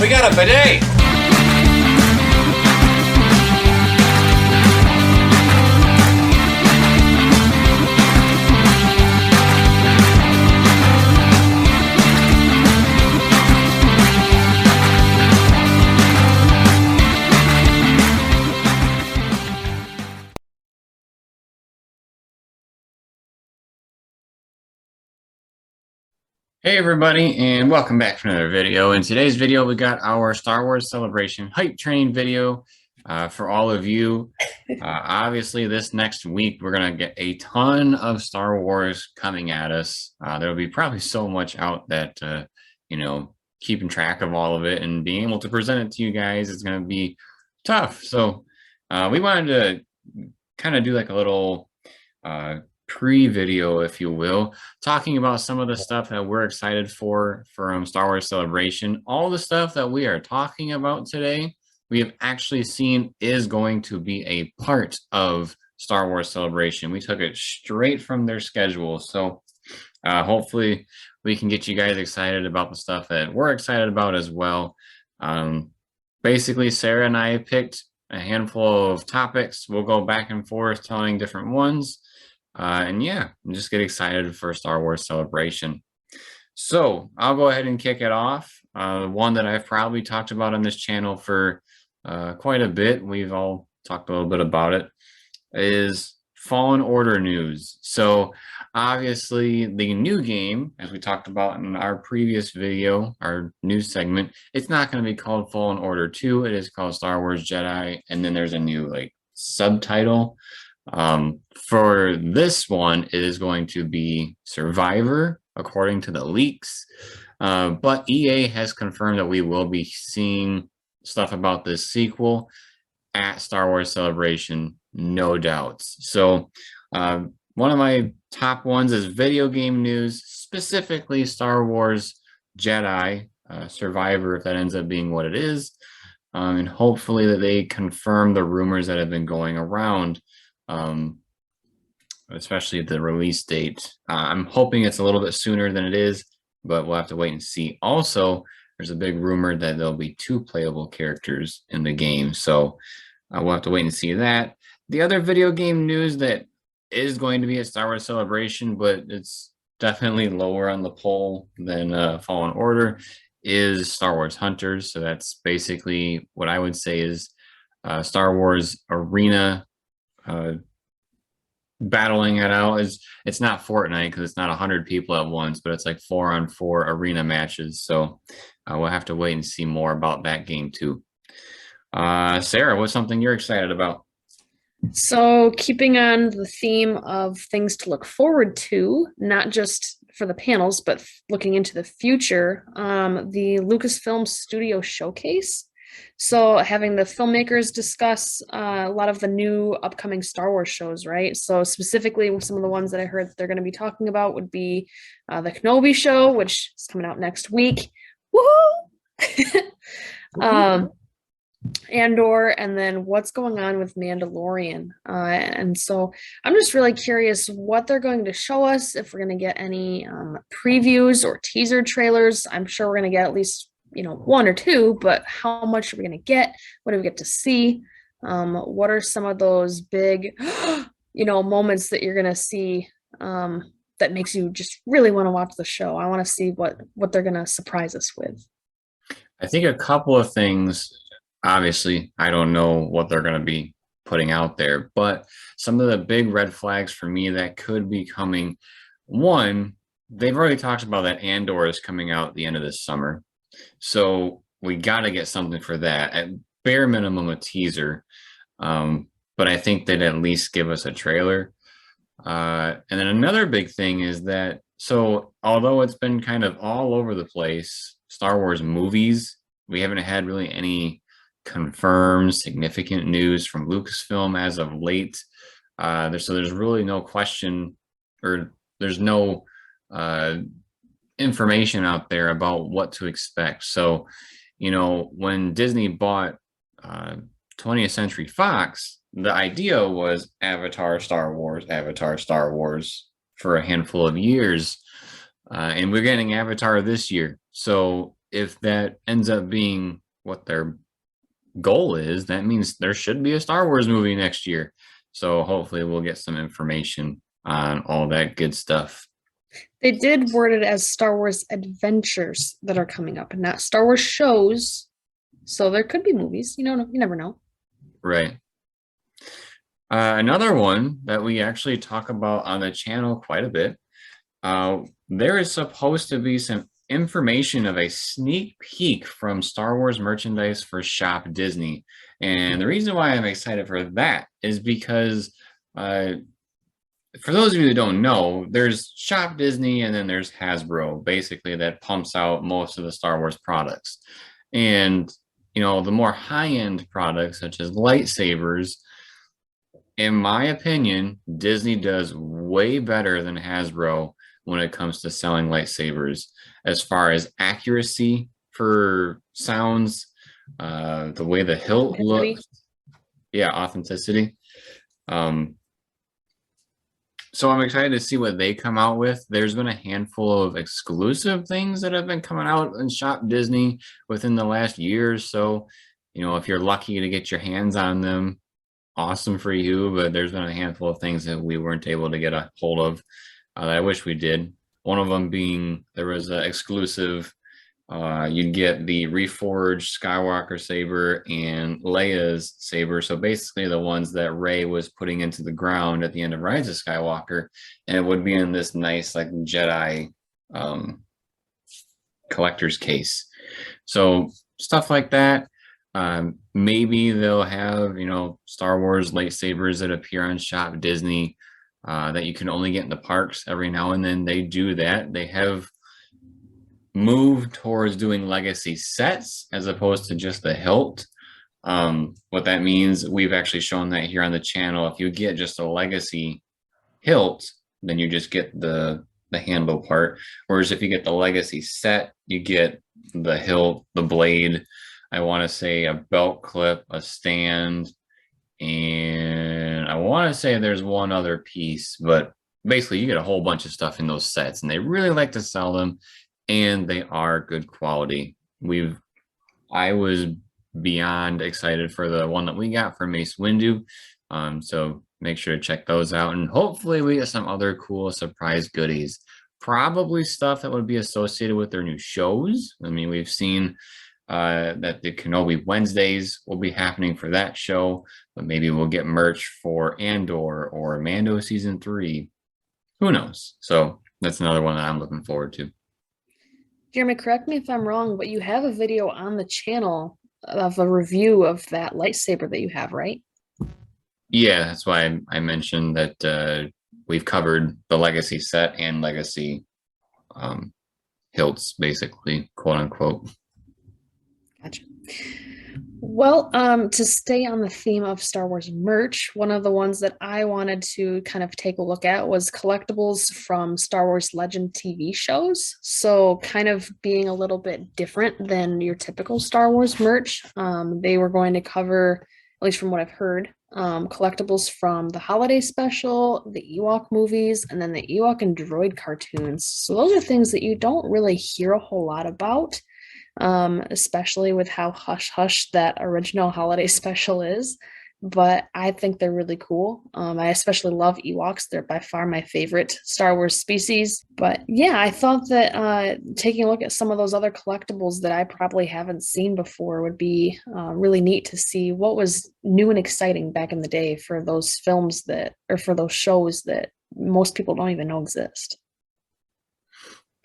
We got a bidet. Hey everybody, and welcome back to another video. In today's video, we got our Star Wars Celebration hype train video for all of you. Obviously, this next week, we're going to get a ton of Star Wars coming at us. There'll be probably so much out that, keeping track of all of it and being able to present it to you guys is going to be tough. So we wanted to kind of do like a little pre-video, if you will, talking about some of the stuff that we're excited for from Star Wars Celebration. All the stuff that we are talking about today, we have actually seen is going to be a part of Star Wars Celebration. We took it straight from their schedule. So hopefully we can get you guys excited about the stuff that we're excited about as well. Basically, Sarah and I picked a handful of topics. We'll go back and forth telling different ones. And yeah, just get excited for Star Wars Celebration. So I'll go ahead and kick it off. One that I've probably talked about on this channel for quite a bit, we've all talked a little bit about it, is Fallen Order news. So obviously the new game, as we talked about in our previous video, our news segment, it's not going to be called Fallen Order 2. It is called Star Wars Jedi. And then there's a new subtitle. For this one, it is going to be Survivor, according to the leaks. But EA has confirmed that we will be seeing stuff about this sequel at Star Wars Celebration, no doubts. So one of my top ones is video game news, specifically Star Wars Jedi Survivor, if that ends up being what it is. And hopefully that they confirm the rumors that have been going around, especially the release date. I'm hoping it's a little bit sooner than it is, but we'll have to wait and see. Also, there's a big rumor that there'll be 2 playable characters in the game, so we'll have to wait and see that. The other video game news that is going to be a Star Wars Celebration, but it's definitely lower on the poll than Fallen Order, is Star Wars Hunters. So that's basically what I would say is Star Wars Arena battling it out. It's not Fortnite because it's not 100 people at once, but it's like 4-on-4 arena matches. So we'll have to wait and see more about that game too. Sarah, what's something you're excited about? So keeping on the theme of things to look forward to, not just for the panels, but looking into the future, the Lucasfilm Studio Showcase. So having the filmmakers discuss a lot of the new upcoming Star Wars shows, right? So specifically, some of the ones that I heard that they're going to be talking about would be the Kenobi show, which is coming out next week. Woohoo! Andor, and then what's going on with Mandalorian. And so I'm just really curious what they're going to show us, if we're going to get any previews or teaser trailers. I'm sure we're going to get at least 1 or 2, but how much are we going to get? What do we get to see? What are some of those big moments that you're going to see that makes you just really want to watch the show? I want to see what they're going to surprise us with. I think a couple of things. Obviously, I don't know what they're going to be putting out there, but some of the big red flags for me that could be coming. One, they've already talked about that Andor is coming out at the end of this summer. So we got to get something for that. At bare minimum, a teaser. But I think they'd at least give us a trailer. And then another big thing is that, so although it's been kind of all over the place, Star Wars movies, we haven't had really any confirmed significant news from Lucasfilm as of late. So there's really no question, or there's no information out there about what to expect. So, when Disney bought 20th Century Fox, the idea was Avatar, Star Wars for a handful of years. And we're getting Avatar this year. So if that ends up being what their goal is, that means there should be a Star Wars movie next year. So hopefully we'll get some information on all that good stuff. They did word it as Star Wars adventures that are coming up, and not Star Wars shows. So there could be movies. You never know. Right. Another one that we actually talk about on the channel quite a bit. There is supposed to be some information of a sneak peek from Star Wars merchandise for Shop Disney. And the reason why I'm excited for that is because for those of you that don't know, there's Shop Disney and then there's Hasbro, basically, that pumps out most of the Star Wars products. And, the more high-end products, such as lightsabers, in my opinion, Disney does way better than Hasbro when it comes to selling lightsabers, as far as accuracy for sounds, the way the hilt looks. Yeah, authenticity. So I'm excited to see what they come out with. There's been a handful of exclusive things that have been coming out in Shop Disney within the last year or so. If you're lucky to get your hands on them, awesome for you. But there's been a handful of things that we weren't able to get a hold of that I wish we did. One of them being there was an exclusive. You'd get the reforged Skywalker saber and Leia's saber. So basically the ones that Rey was putting into the ground at the end of Rise of Skywalker. And it would be in this nice like Jedi collector's case. So stuff like that. Maybe they'll have, Star Wars lightsabers that appear on Shop Disney that you can only get in the parks every now and then. They do that. They have moved towards doing legacy sets as opposed to just the hilt. What that means, we've actually shown that here on the channel. If you get just a legacy hilt, then you just get the handle part. Whereas if you get the legacy set, you get the hilt, the blade, I want to say a belt clip, a stand, and I want to say there's one other piece, but basically you get a whole bunch of stuff in those sets, and they really like to sell them, and they are good quality. I was beyond excited for the one that we got for Mace Windu. So make sure to check those out, and hopefully we get some other cool surprise goodies. Probably stuff that would be associated with their new shows. I mean, we've seen that the Kenobi Wednesdays will be happening for that show, but maybe we'll get merch for Andor or Mando season 3. Who knows? So that's another one that I'm looking forward to. Jeremy, correct me if I'm wrong, but you have a video on the channel of a review of that lightsaber that you have, right? Yeah, that's why I mentioned that we've covered the legacy set and legacy hilts, basically, quote unquote. Gotcha. Well, to stay on the theme of Star Wars merch, one of the ones that I wanted to kind of take a look at was collectibles from Star Wars Legend TV shows. So kind of being a little bit different than your typical Star Wars merch. They were going to cover, at least from what I've heard, collectibles from the holiday special, the Ewok movies, and then the Ewok and Droid cartoons. So those are things that you don't really hear a whole lot about. Especially with how hush hush that original holiday special is. But I think they're really cool. I especially love Ewoks. They're by far my favorite Star Wars species. But yeah, I thought that taking a look at some of those other collectibles that I probably haven't seen before would be really neat to see what was new and exciting back in the day for those films or for those shows that most people don't even know exist.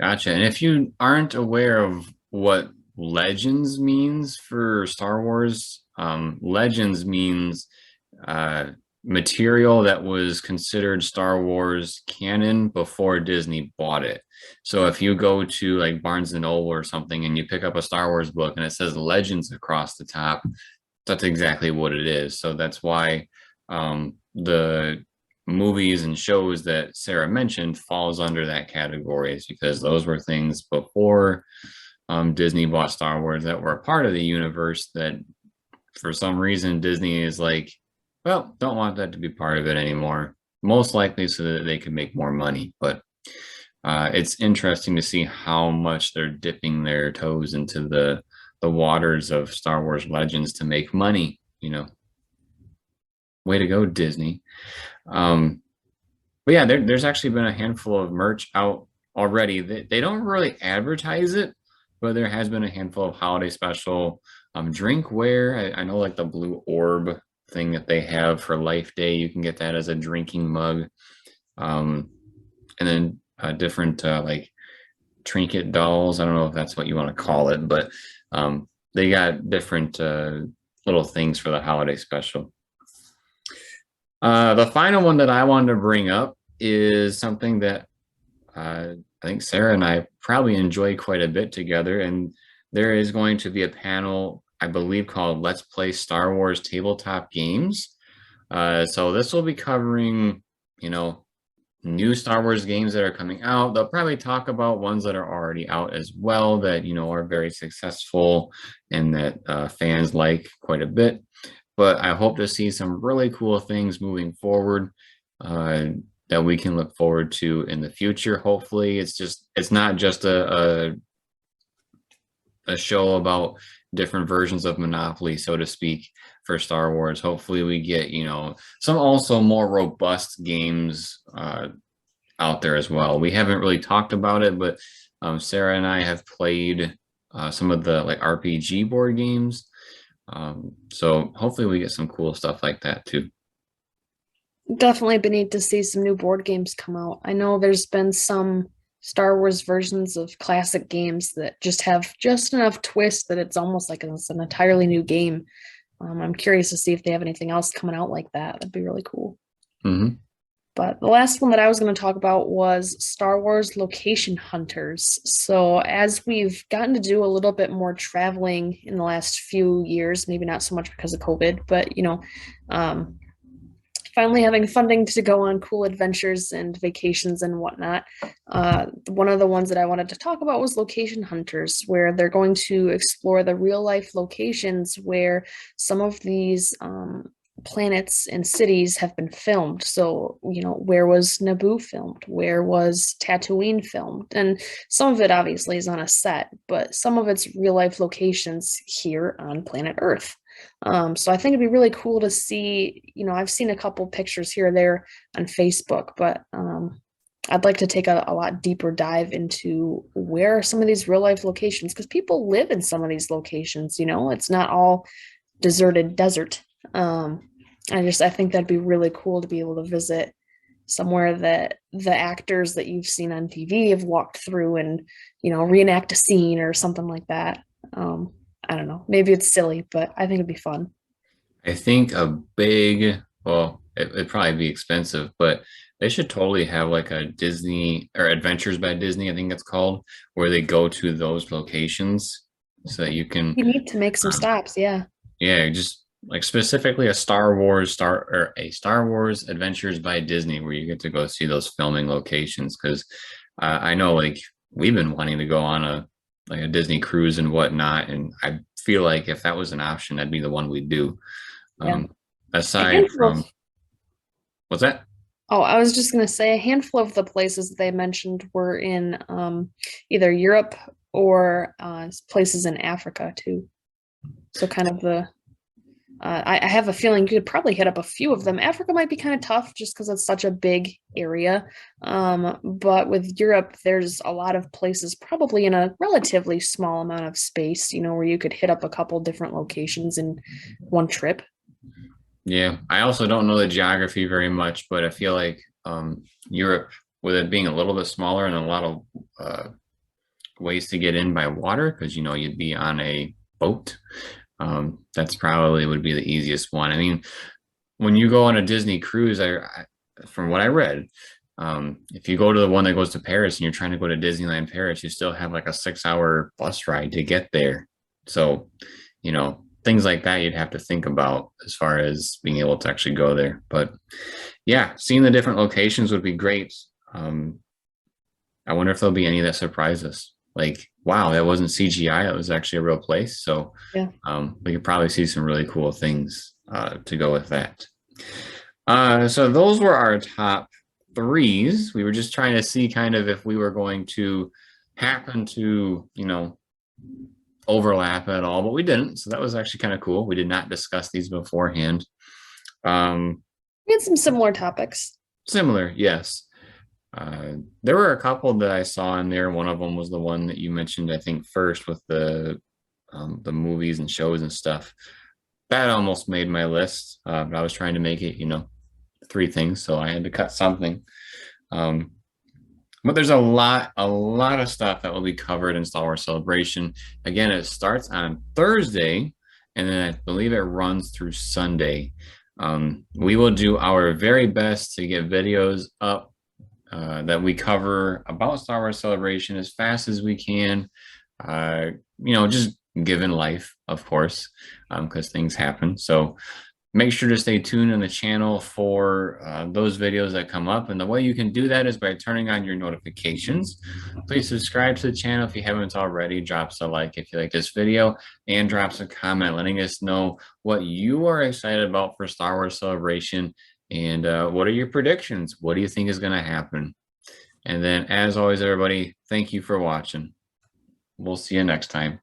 Gotcha. And if you aren't aware of what Legends means for Star Wars, Legends means material that was considered Star Wars canon before Disney bought it. So if you go to like Barnes and Noble or something and you pick up a Star Wars book and it says Legends across the top, that's exactly what it is. So that's why the movies and shows that Sarah mentioned falls under that category, is because those were things before Disney bought Star Wars that were a part of the universe that for some reason Disney is like, well, don't want that to be part of it anymore. Most likely so that they can make more money. But It's interesting to see how much they're dipping their toes into the waters of Star Wars Legends to make money. Way to go, Disney. Um, but yeah, there's actually been a handful of merch out already. They don't really advertise it, but there has been a handful of holiday special drinkware. I know like the blue orb thing that they have for Life Day. You can get that as a drinking mug. Um, and then different like trinket dolls. I don't know if that's what you want to call it, but they got different little things for the holiday special. The final one that I wanted to bring up is something that I think Sarah and I probably enjoy quite a bit together. And there is going to be a panel, I believe, called Let's Play Star Wars Tabletop Games. So this will be covering, new Star Wars games that are coming out. They'll probably talk about ones that are already out as well that, are very successful and that fans like quite a bit. But I hope to see some really cool things moving forward that we can look forward to in the future. Hopefully, it's not just a show about different versions of Monopoly, so to speak, for Star Wars. Hopefully, we get some also more robust games out there as well. We haven't really talked about it, but Sarah and I have played some of the like RPG board games. So hopefully we get some cool stuff like that too. Definitely been need to see some new board games come out. I know there's been some Star Wars versions of classic games that just have just enough twist that it's almost like it's an entirely new game. I'm curious to see if they have anything else coming out like that. That'd be really cool. Mm-hmm. But the last one that I was going to talk about was Star Wars Location Hunters. So, as we've gotten to do a little bit more traveling in the last few years, maybe not so much because of COVID, but um, finally having funding to go on cool adventures and vacations and whatnot. One of the ones that I wanted to talk about was Location Hunters, where they're going to explore the real life locations where some of these planets and cities have been filmed. So, where was Naboo filmed? Where was Tatooine filmed? And some of it obviously is on a set, but some of it's real life locations here on planet Earth. So I think it'd be really cool to see, I've seen a couple pictures here or there on Facebook, but I'd like to take a lot deeper dive into where are some of these real life locations, because people live in some of these locations, it's not all deserted desert. I think that'd be really cool to be able to visit somewhere that the actors that you've seen on TV have walked through and, reenact a scene or something like that. I don't know. Maybe it's silly, but I think it'd be fun. I think well, it'd probably be expensive, but they should totally have like a Disney or Adventures by Disney, I think it's called, where they go to those locations so that you can, You need to make some stops, yeah. yeah, just like specifically a Star Wars Adventures by Disney, where you get to go see those filming locations. Because I know like we've been wanting to go on a Disney cruise and whatnot, and I feel like if that was an option, that'd be the one we'd do. Yeah. Aside from what's that? Oh, I was just going to say a handful of the places they mentioned were in either Europe or places in Africa too. So kind of I have a feeling you could probably hit up a few of them. Africa might be kind of tough just because it's such a big area. But with Europe, there's a lot of places probably in a relatively small amount of space, where you could hit up a couple different locations in one trip. Yeah, I also don't know the geography very much, but I feel like Europe, with it being a little bit smaller and a lot of ways to get in by water, because you'd be on a boat. That's probably would be the easiest one. I mean, when you go on a Disney cruise, from what I read, if you go to the one that goes to Paris and you're trying to go to Disneyland Paris, you still have like a 6-hour bus ride to get there. So, things like that you'd have to think about as far as being able to actually go there. But yeah, seeing the different locations would be great. I wonder if there'll be any that surprise us. Like, wow, that wasn't CGI. It was actually a real place. So Yeah. We could probably see some really cool things to go with that. So those were our top threes. We were just trying to see kind of if we were going to happen to, overlap at all, but we didn't. So that was actually kind of cool. We did not discuss these beforehand. We had some similar topics. Similar, yes. There were a couple that I saw in there. One of them was the one that you mentioned, I think, first with the movies and shows and stuff. That almost made my list. But I was trying to make it, three things, so I had to cut something. But there's a lot of stuff that will be covered in Star Wars Celebration. Again, it starts on Thursday, and then I believe it runs through Sunday. We will do our very best to get videos up that we cover about Star Wars Celebration as fast as we can. Just given life, of course, because things happen. So make sure to stay tuned on the channel for those videos that come up. And the way you can do that is by turning on your notifications. Please subscribe to the channel if you haven't already. Drop us a like if you like this video, and drop us a comment letting us know what you are excited about for Star Wars Celebration, and what are your predictions? What do you think is going to happen? And then, as always, everybody, thank you for watching. We'll see you next time.